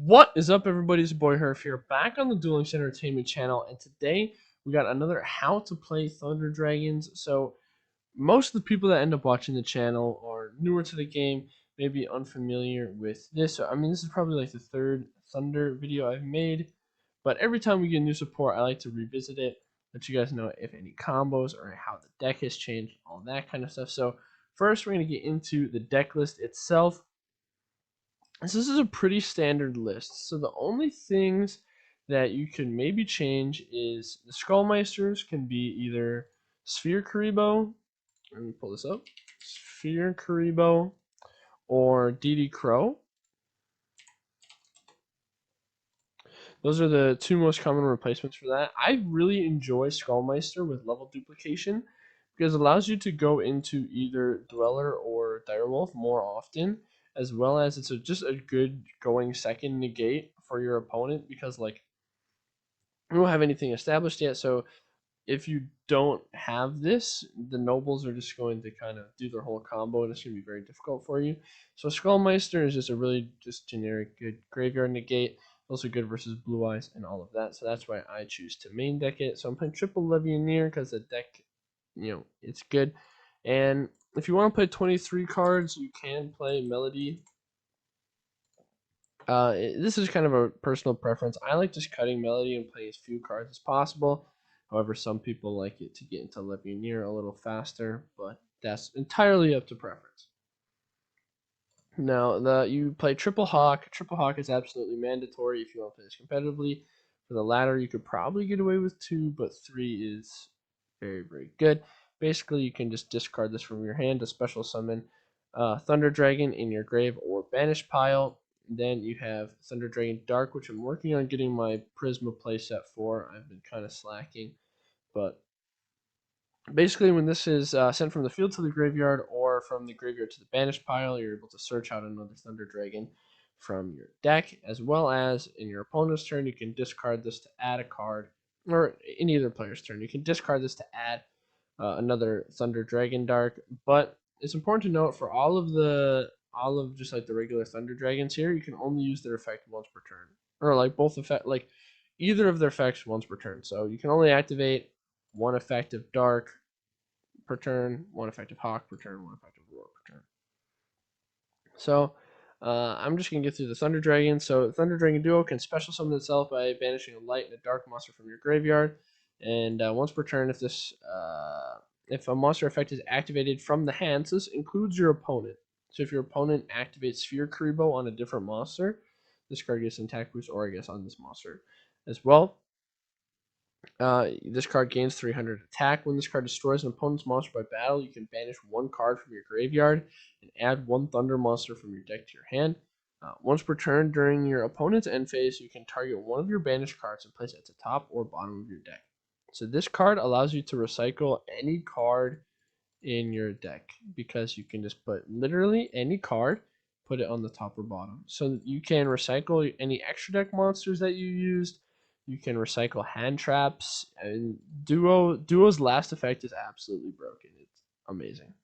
What is up, everybody? It's your boy Herf here, back on the Dueling Entertainment channel, and today we got another How to Play Thunder Dragons. So, most of the people that end up watching the channel are newer to the game, maybe unfamiliar with this. So, I mean, this is probably like the third Thunder video I've made, but every time we get new support, I like to revisit it, let you guys know if any combos or how the deck has changed, all that kind of stuff. So, first, we're going to get into the deck list itself. So this is a pretty standard list. So the only things that you can maybe change is the Skullmeisters can be either Sphere Karibo, let me pull this up, Sphere Karibo, or DD Crow. Those are the two most common replacements for that. I really enjoy Skullmeister with level duplication because it allows you to go into either Dweller or Direwolf more often, as well as it's just a good going second negate for your opponent because like we don't have anything established yet. So if you don't have this, the nobles are just going to kind of do their whole combo, and it's going to be very difficult for you. So Skullmeister is just a really just generic good graveyard negate, also good versus Blue Eyes and all of that. So that's why I choose to main deck it. So I'm playing triple Legionnaire because the deck, it's good. And if you want to play 23 cards, you can play Melody. This is kind of a personal preference. I like just cutting Melody and playing as few cards as possible. However, some people like it to get into Legionnaire a little faster, but that's entirely up to preference. Now, you play Triple Hawk. Triple Hawk is absolutely mandatory if you want to play this competitively. For the latter, you could probably get away with 2, but 3 is very, very good. Basically, you can just discard this from your hand to special summon Thunder Dragon in your grave or banish pile. Then you have Thunder Dragon Dark, which I'm working on getting my Prisma playset for. I've been kind of slacking, but basically, when this is sent from the field to the graveyard or from the graveyard to the banished pile, you're able to search out another Thunder Dragon from your deck, as well as in your opponent's turn, you can discard this to add a card, or in either player's turn, you can discard this to add another Thunder Dragon Dark. But it's important to note for all of just like the regular Thunder Dragons here, you can only use their effect once per turn, or like both effect, like either of their effects once per turn. So you can only activate one effective Dark per turn, one effective Hawk per turn, one effective Roar per turn. So I'm just going to get through the Thunder Dragon. So Thunder Dragon Duo can special summon itself by banishing a light and a dark monster from your graveyard. And once per turn, if a monster effect is activated from the hand, so this includes your opponent. So if your opponent activates Sphere Karibo on a different monster, this card gets an attack boost, or I guess on this monster as well. This card gains 300 attack. When this card destroys an opponent's monster by battle, you can banish one card from your graveyard and add one Thunder monster from your deck to your hand. Once per turn during your opponent's end phase, you can target one of your banished cards and place it at the top or bottom of your deck. So this card allows you to recycle any card in your deck because you can just put literally any card, put it on the top or bottom. So you can recycle any extra deck monsters that you used. You can recycle hand traps, and Duo's last effect is absolutely broken. It's amazing.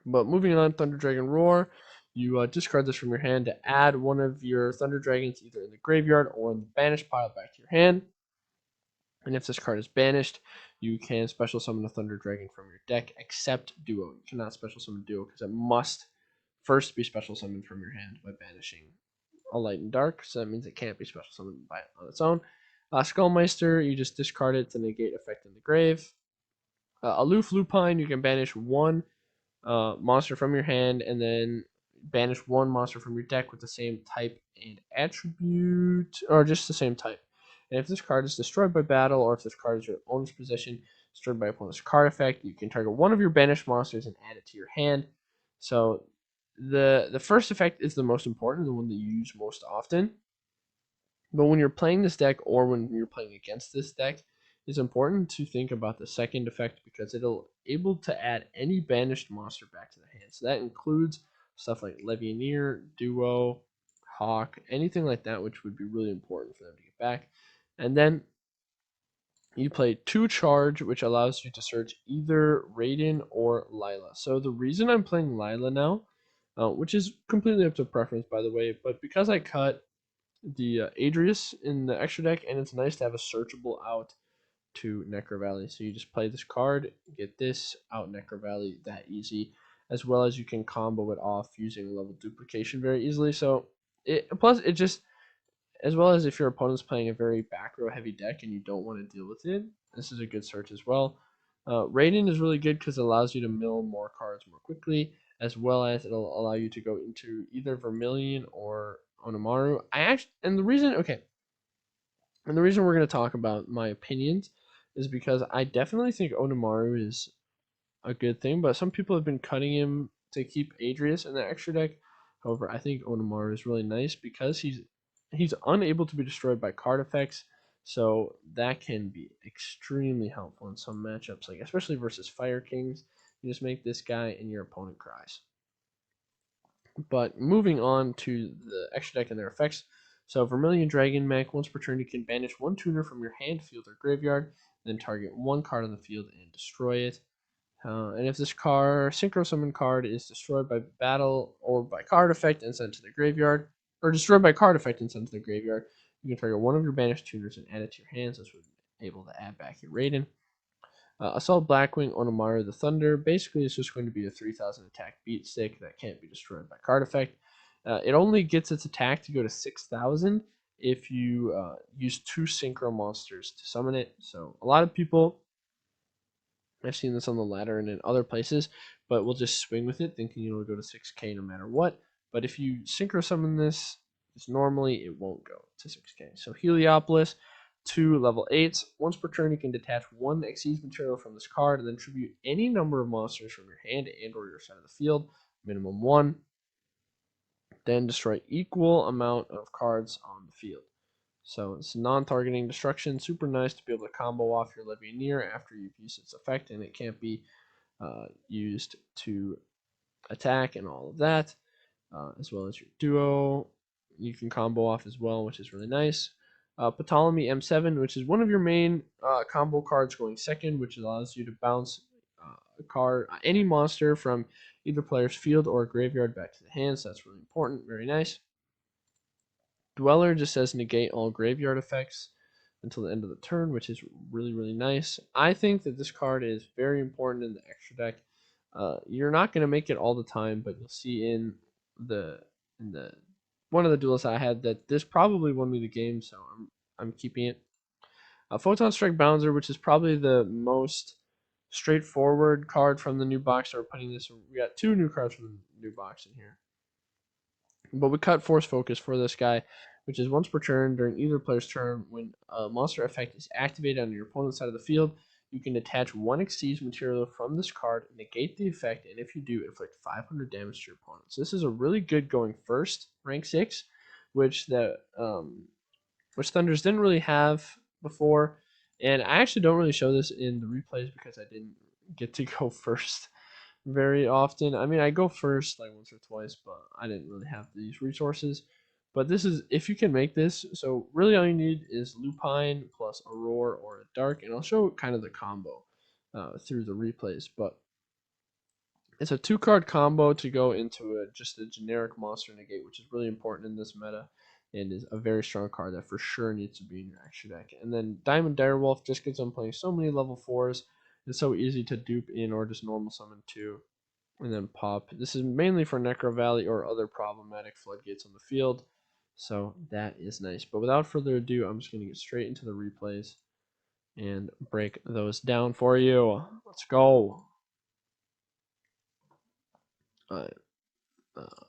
But moving on, Thunder Dragon Roar. You discard this from your hand to add one of your Thunder Dragons either in the graveyard or in the banished pile back to your hand. And if this card is banished, you can special summon a Thunder Dragon from your deck, except Duo. You cannot special summon Duo because it must first be special summoned from your hand by banishing a light and dark. So that means it can't be special summoned by on its own. Skullmeister, you just discard it to negate effect in the grave. Aloof Lupine, you can banish one monster from your hand and then banish one monster from your deck with the same type and attribute, or just the same type. And if this card is destroyed by battle, or if this card is your owner's possession, destroyed by opponent's card effect, you can target one of your banished monsters and add it to your hand. So the first effect is the most important, the one that you use most often. But when you're playing this deck or when you're playing against this deck, it's important to think about the second effect because it'll able to add any banished monster back to the hand. So that includes stuff like Legionnaire, Duo, Hawk, anything like that, which would be really important for them to get back. And then you play 2 charge, which allows you to search either Raiden or Lila. So the reason I'm playing Lila now, which is completely up to preference, by the way, but because I cut the Adrius in the extra deck, and it's nice to have a searchable out to Necro Valley. So you just play this card, get this out Necro Valley that easy, as well as you can combo it off using level duplication very easily. So it plus it just as well as if your opponent's playing a very back row heavy deck and you don't want to deal with it, this is a good search as well. Raiden is really good because it allows you to mill more cards more quickly, as well as it'll allow you to go into either Vermilion or Onimaru. And the reason we're going to talk about my opinions is because I definitely think Onimaru is a good thing, but some people have been cutting him to keep Adrius in the extra deck. However, I think Onimaru is really nice because he's unable to be destroyed by card effects, so that can be extremely helpful in some matchups, like especially versus Fire Kings. You just make this guy and your opponent cries. But moving on to the extra deck and their effects. So Vermilion Dragon Mech, once per turn you can banish one tuner from your hand, field, or graveyard, then target one card on the field and destroy it. And if this Synchro Summon card is destroyed by battle or by card effect and sent to the graveyard, or destroyed by card effect and sent to the graveyard, you can target one of your banished tuners and add it to your hands. This would be able to add back your Raiden. Assault Blackwing Onimaru the Thunder. Basically, it's just going to be a 3000 attack beat stick that can't be destroyed by card effect. It only gets its attack to go to 6000 if you use 2 Synchro monsters to summon it. So a lot of people, I've seen this on the ladder and in other places, but we'll just swing with it, thinking it'll go to 6k no matter what. But if you Synchro summon this, just normally it won't go to 6k. So Heliopolis, 2 level 8s. Once per turn, you can detach 1 Xyz material from this card and then tribute any number of monsters from your hand and or your side of the field, minimum 1. Then destroy equal amount of cards on the field. So it's non-targeting destruction, super nice to be able to combo off your Legionnaire after you've used its effect, and it can't be used to attack and all of that, as well as your duo. You can combo off as well, which is really nice. Ptolemy M7, which is one of your main combo cards going second, which allows you to bounce a card, any monster from either player's field or graveyard back to the hand. So that's really important. Very nice. Dweller just says negate all graveyard effects until the end of the turn, which is really, really nice. I think that this card is very important in the extra deck. You're not going to make it all the time, but you'll see in the one of the duels I had that this probably won me the game, so I'm keeping it. Photon Strike Bouncer, which is probably the most straightforward card from the new box. So we're putting this. We got 2 new cards from the new box in here. But we cut Force Focus for this guy, which is once per turn during either player's turn. When a monster effect is activated on your opponent's side of the field, you can detach 1 Xyz material from this card, negate the effect, and if you do, inflict 500 damage to your opponent. So this is a really good going first, rank 6, which which Thunders didn't really have before. And I actually don't really show this in the replays because I didn't get to go first very often. I mean, I go first like once or twice, but I didn't really have these resources. But this is, if you can make this, so really all you need is Lupine plus Aurora or a Dark, and I'll show kind of the combo through the replays. But it's a 2-card combo to go into just a generic monster negate, which is really important in this meta, and is a very strong card that for sure needs to be in your extra deck. And then Diamond Direwolf, just because I'm playing so many level 4s, it's so easy to dupe in or just normal summon too, and then pop. This is mainly for Necro Valley or other problematic floodgates on the field, so that is nice. But without further ado, I'm just going to get straight into the replays and break those down for you. Let's go.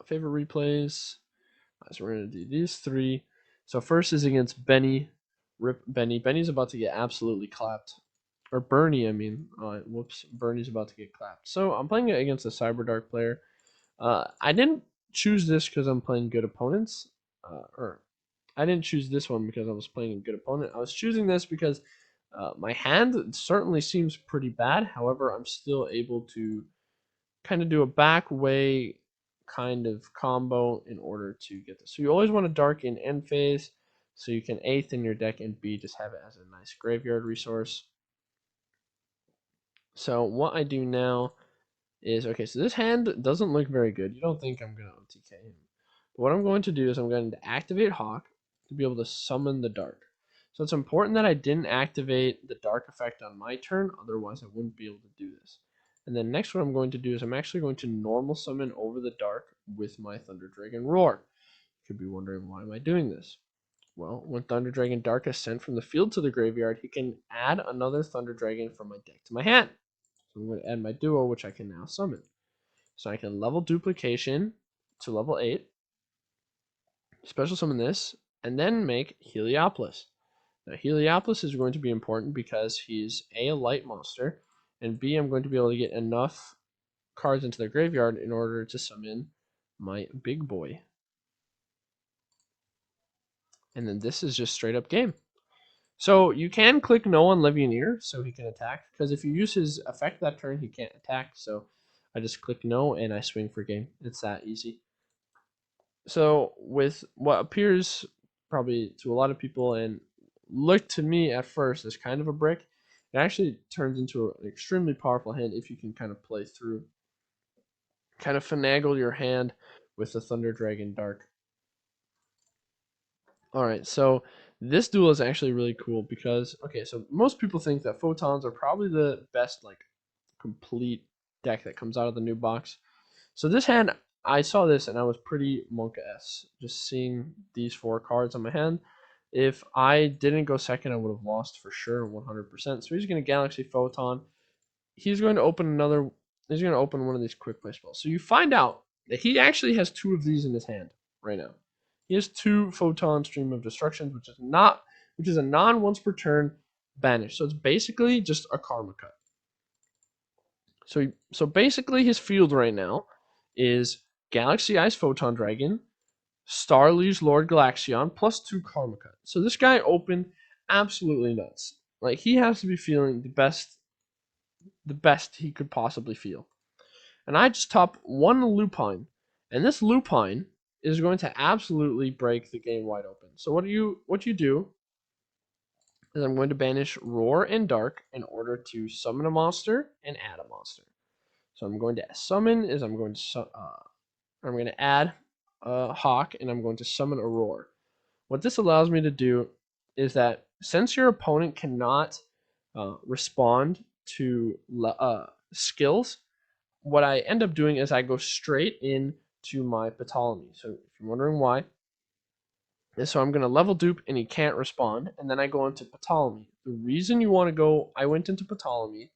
Favorite replays. So we're going to do these 3. So first is against Benny. Rip Benny. Benny's about to get absolutely clapped. Or Bernie, I mean. Whoops. Bernie's about to get clapped. So I'm playing against a Cyberdark player. I didn't choose this because I'm playing good opponents. Or I didn't choose this one because I was playing a good opponent. I was choosing this because my hand certainly seems pretty bad. However, I'm still able to kind of do a back way kind of combo in order to get this. So you always want to dark in end phase so you can 8th in your deck and B just have it as a nice graveyard resource. So what I do now is, okay, so this hand doesn't look very good. You don't think I'm going to OTK him. But what I'm going to do is I'm going to activate Hawk, to be able to summon the dark. So it's important that I didn't activate the dark effect on my turn, otherwise I wouldn't be able to do this. And then next what I'm going to do is I'm actually going to normal summon over the dark with my Thunder Dragon Roar. You could be wondering, why am I doing this? Well, when Thunder Dragon Dark is sent from the field to the graveyard, he can add another Thunder Dragon from my deck to my hand. So I'm going to add my Duel, which I can now summon. So I can level Duplication to level 8, special summon this, and then make Heliopolis. Now, Heliopolis is going to be important because he's A light monster, and B, I'm going to be able to get enough cards into the graveyard in order to summon my big boy. And then this is just straight up game. So you can click no on Legionnaire so he can attack, because if you use his effect that turn, he can't attack. So I just click no and I swing for game. It's that easy. So with what appears probably to a lot of people and looked to me at first as kind of a brick, it actually turns into an extremely powerful hand if you can kind of play through, kind of finagle your hand with the Thunder Dragon Dark. All right, so this duel is actually really cool because, okay, so most people think that photons are probably the best, like, complete deck that comes out of the new box. So this hand, I saw this and I was pretty Monka-esque, just seeing these 4 cards on my hand. If I didn't go second, I would have lost for sure, 100%. So he's going to Galaxy Photon. He's going to open another, he's going to open one of these quick play spells. So you find out that he actually has 2 of these in his hand right now. He has 2 Photon Stream of Destructions, which is a non once per turn banish. So it's basically just a Karma Cut. So basically his field right now is Galaxy Ice Photon Dragon, Starly's Lord Galaxion, plus 2 Karma Cut. So this guy opened absolutely nuts. Like, he has to be feeling the best he could possibly feel. And I just top 1 Lupine, and this Lupine is going to absolutely break the game wide open. So what you do is I'm going to banish Roar and Dark in order to summon a monster and add a monster. So I'm going to summon is I'm going to add a Hawk and I'm going to summon a Roar. What this allows me to do is that since your opponent cannot respond to skills, what I end up doing is I go straight into my Ptolemy. So if you're wondering why, so I'm going to level dupe and he can't respond, and then I go into Ptolemy. The reason you want to go, I went into Ptolemy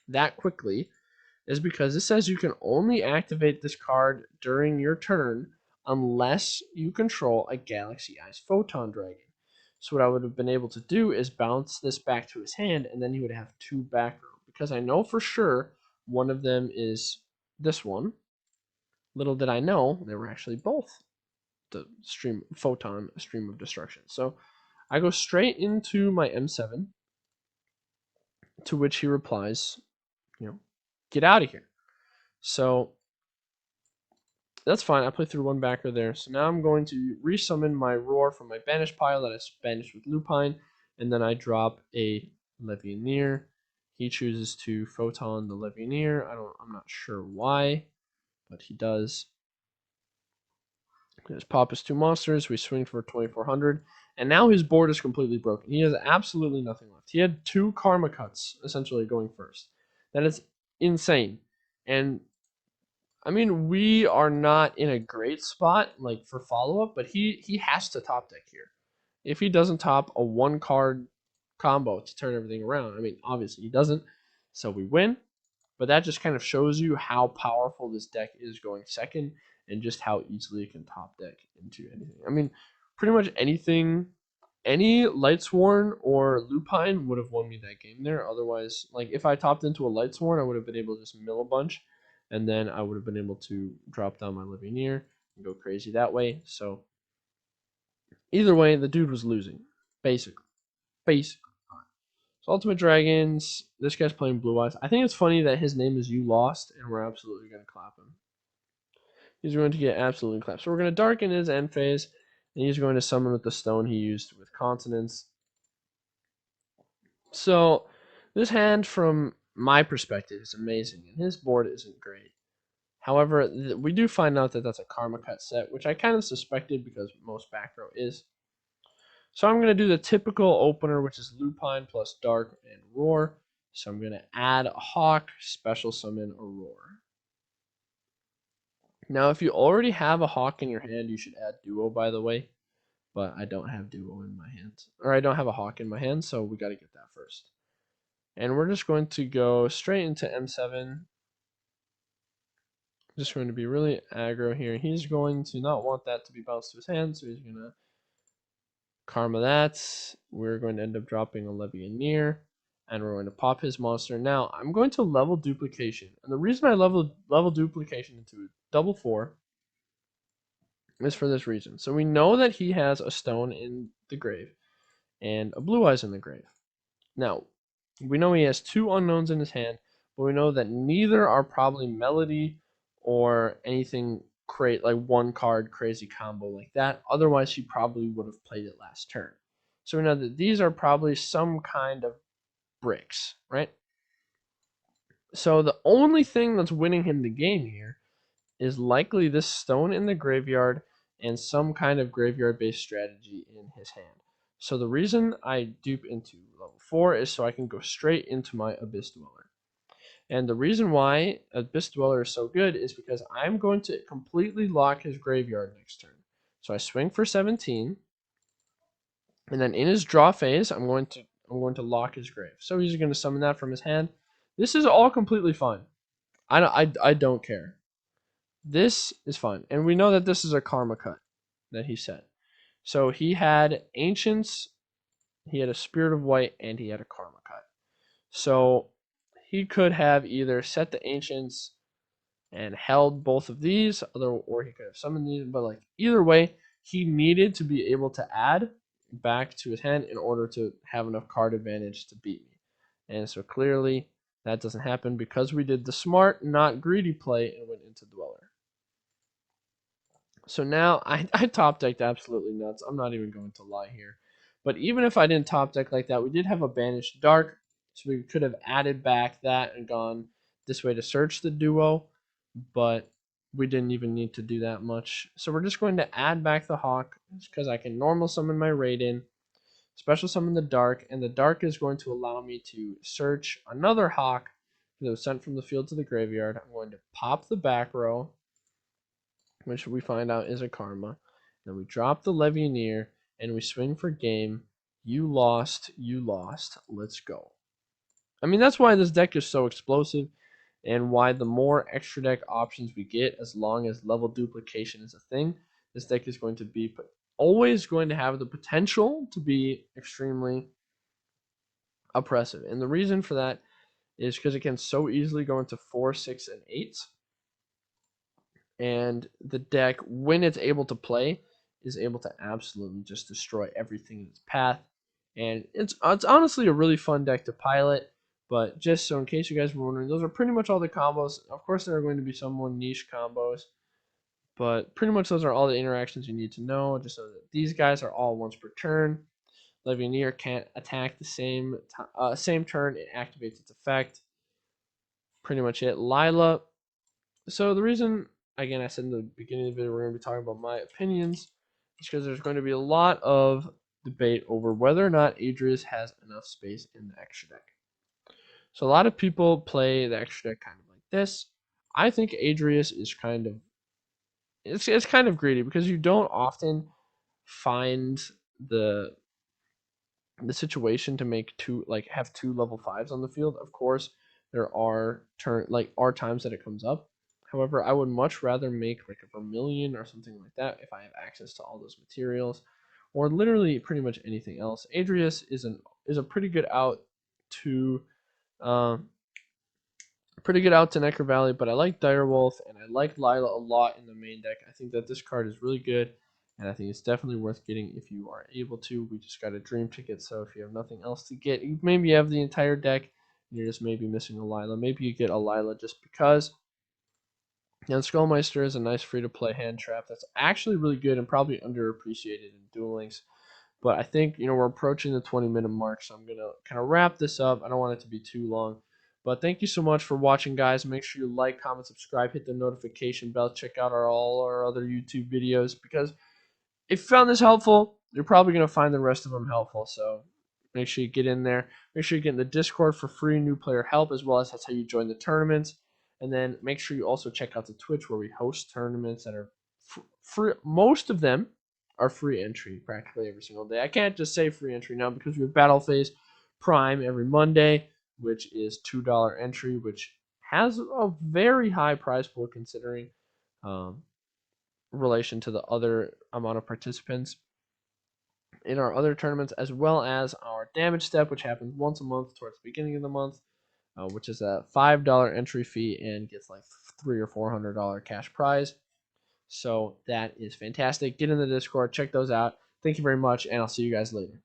that quickly, is because it says you can only activate this card during your turn unless you control a Galaxy Ice Photon Dragon. So what I would have been able to do is bounce this back to his hand, and then he would have 2 back row. Because I know for sure one of them is this one. Little did I know they were actually both the Photon Stream of Destruction. So I go straight into my M7, to which he replies, get out of here. So that's fine. I play through 1 backer there. So now I'm going to resummon my Roar from my banish pile that I banished with Lupine, and then I drop a Legionnaire. He chooses to Photon the Legionnaire. I'm not sure why, but he does. His pop is 2 monsters. We swing for 2,400, and now his board is completely broken. He has absolutely nothing left. He had 2 Karma Cuts essentially going first. That is insane. And I mean, we are not in a great spot like for follow up, but he has to top deck here. If he doesn't top a 1 card combo to turn everything around, I mean, obviously he doesn't, so we win. But that just kind of shows you how powerful this deck is going second, and just how easily it can top deck into anything. I mean, pretty much anything, any Lightsworn or Lupine would have won me that game there. Otherwise, like, if I topped into a Lightsworn, I would have been able to just mill a bunch, and then I would have been able to drop down my Livioneer and go crazy that way. So either way, the dude was losing, basically. Basically. So Ultimate Dragons, this guy's playing Blue Eyes. I think it's funny that his name is You Lost, and we're absolutely going to clap him. He's going to get absolutely clapped. So we're going to darken his end phase, and he's going to summon with the stone he used with Continents. So this hand, from my perspective, is amazing, and his board isn't great. However, we do find out that that's a Karma Cut set, which I kind of suspected because most back row is. So I'm going to do the typical opener, which is Lupine plus Dark and Roar. So I'm going to add a Hawk, special summon a Roar. Now, if you already have a Hawk in your hand, you should add Duo, by the way. But I don't have Duo in my hand. Or I don't have a Hawk in my hand, so we got to get that first. And we're just going to go straight into M7. Just going to be really aggro here. He's going to not want that to be bounced to his hand, so he's going to Karma that. We're going to end up dropping a Levianeer, and we're going to pop his monster. Now, I'm going to level duplication. And the reason I level duplication into double 4 is for this reason. So we know that he has a stone in the grave and a blue eyes in the grave. Now, we know he has 2 unknowns in his hand, but we know that neither are probably Melody or anything create like one card crazy combo like that. Otherwise, he probably would have played it last turn. So we know that these are probably some kind of bricks, right? So the only thing that's winning him the game here is likely this stone in the graveyard and some kind of graveyard based strategy in his hand. So the reason I dupe into level 4 is so I can go straight into my Abyss Dweller. And the reason why Abyss Dweller is so good is because I'm going to completely lock his graveyard next turn. So I swing for 17, and then in his draw phase, I'm going to lock his grave. So he's going to summon that from his hand. This is all completely fine. I don't care. This is fine. And we know that this is a karma cut that he set. So he had Ancients, he had a Spirit of White, and he had a karma cut. So he could have either set the Ancients and held both of these, or he could have summoned these, but like either way, he needed to be able to add back to his hand in order to have enough card advantage to beat me. And so clearly that doesn't happen because we did the smart, not greedy play and went into Dweller. So now I top decked absolutely nuts. I'm not even going to lie here. But even if I didn't top deck like that, we did have a Banished Dark. So we could have added back that and gone this way to search the duo. But we didn't even need to do that much. So we're just going to add back the Hawk because I can normal summon my Raiden, special summon the Dark, and the Dark is going to allow me to search another Hawk that was sent from the field to the graveyard. I'm going to pop the back row, which we find out is a karma. Then we drop the Levianeer and we swing for game. You lost, let's go. I mean, that's why this deck is so explosive and why the more extra deck options we get, as long as level duplication is a thing, this deck is going to be always going to have the potential to be extremely oppressive. And the reason for that is because it can so easily go into 4, 6, and 8. And the deck, when it's able to play, is able to absolutely just destroy everything in its path. And it's honestly a really fun deck to pilot. But just so in case you guys were wondering, those are pretty much all the combos. Of course, there are going to be some more niche combos, but pretty much those are all the interactions you need to know. Just so that these guys are all once per turn. Levianeer can't attack the same turn. It activates its effect. Pretty much it. Lila. So the reason, again, I said in the beginning of the video, we're going to be talking about my opinions, is because there's going to be a lot of debate over whether or not Adrius has enough space in the extra deck. So a lot of people play the extra deck kind of like this. I think Adrius is kind of it's kind of greedy because you don't often find the situation to make have 2 level 5s on the field. Of course, there are times that it comes up. However, I would much rather make like a Vermilion or something like that if I have access to all those materials, or literally pretty much anything else. Adrius is a pretty good out to um, Necro Valley, but I like Direwolf and I like Lila a lot in the main deck. I think that this card is really good, and I think it's definitely worth getting if you are able to. We just got a dream ticket, so if you have nothing else to get, you maybe have the entire deck, and you're just maybe missing a Lila. Maybe you get a Lila just because. And Skullmeister is a nice free-to-play hand trap that's actually really good and probably underappreciated in Duel Links. But I think, we're approaching the 20-minute mark, so I'm going to kind of wrap this up. I don't want it to be too long. But thank you so much for watching, guys. Make sure you like, comment, subscribe, hit the notification bell. Check out all our other YouTube videos, because if you found this helpful, you're probably going to find the rest of them helpful. So make sure you get in there. Make sure you get in the Discord for free new player help, as well as that's how you join the tournaments. And then make sure you also check out the Twitch where we host tournaments that are free. Most of them are free entry practically every single day. I can't just say free entry now because we have Battle Phase Prime every Monday, which is $2 entry, which has a very high prize pool considering um, relation to the other amount of participants in our other tournaments, as well as our damage step, which happens once a month towards the beginning of the month, which is a $5 entry fee and gets like $300 or $400 cash prize. So that is fantastic. Get in the Discord, check those out. Thank you very much, and I'll see you guys later.